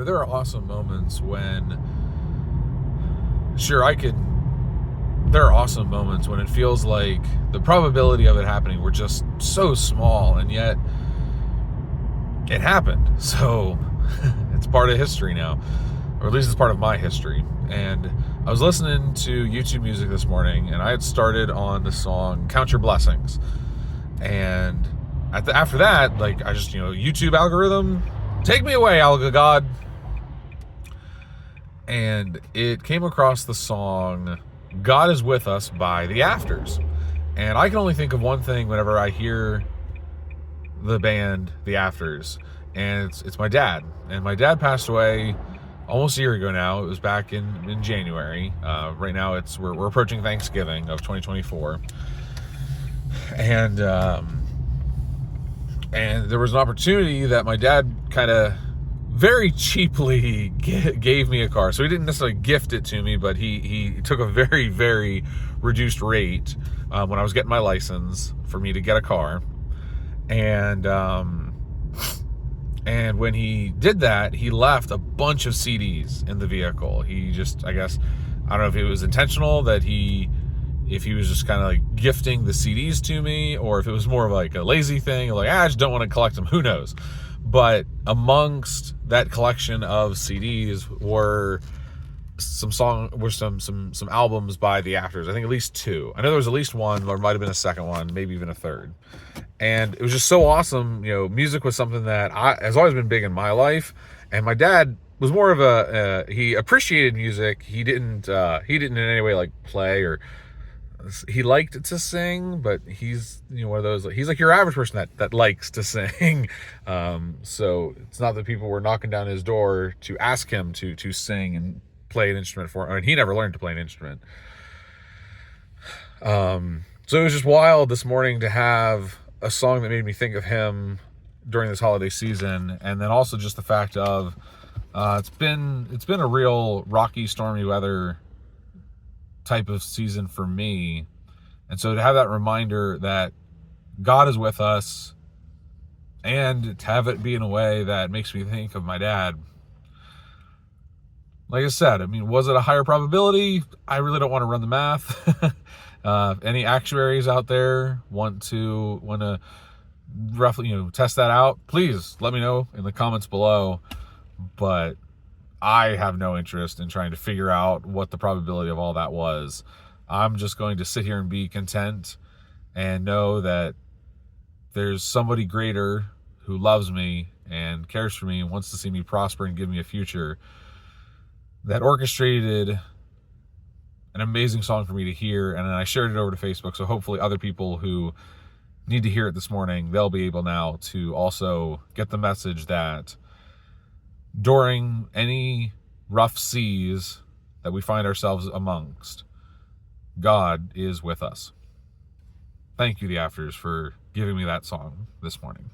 there are awesome moments when, sure, there are awesome moments when it feels like the probability of it happening were just so small, and yet it happened. So it's part of history now, or at least it's part of my history. And I was listening to YouTube music this morning, and I had started on the song Count Your Blessings. And after that, like, I just, YouTube algorithm, take me away, Alga God. And it came across the song God Is With Us by The Afters. And I can only think of one thing whenever I hear the band The Afters, and it's my dad. And my dad passed away almost a year ago now. It was back in January. Right now we're approaching Thanksgiving of 2024. And there was an opportunity that my dad kind of very cheaply gave me a car. So he didn't necessarily gift it to me, but he took a very, very reduced rate when I was getting my license for me to get a car. And when he did that, he left a bunch of CDs in the vehicle. He just, I guess, I don't know if it was intentional if he was just kind of like gifting the CDs to me, or if it was more of like a lazy thing, like, I just don't want to collect them. Who knows? But amongst that collection of CDs were some albums by The Afters. I think at least two. I know there was at least one, or might have been a second one, maybe even a third. And it was just so awesome. Music was something that has always been big in my life. And my dad was more of he appreciated music. He didn't in any way like play, or he liked to sing, but he's one of those, he's like your average person that likes to sing. So it's not that people were knocking down his door to ask him to sing and play an instrument for him. I mean, he never learned to play an instrument. So it was just wild this morning to have a song that made me think of him during this holiday season. And then also just the fact of it's been a real rocky, stormy weather type of season for me. And so to have that reminder that God is with us, and to have it be in a way that makes me think of my dad. Like I said, I mean, was it a higher probability? I really don't want to run the math. Any actuaries out there want to roughly, test that out, please let me know in the comments below. But I have no interest in trying to figure out what the probability of all that was. I'm just going to sit here and be content and know that there's somebody greater who loves me and cares for me and wants to see me prosper and give me a future, that orchestrated an amazing song for me to hear. And then I shared it over to Facebook. So hopefully other people who need to hear it this morning, they'll be able now to also get the message that during any rough seas that we find ourselves amongst, God is with us. Thank you, The Afters, for giving me that song this morning.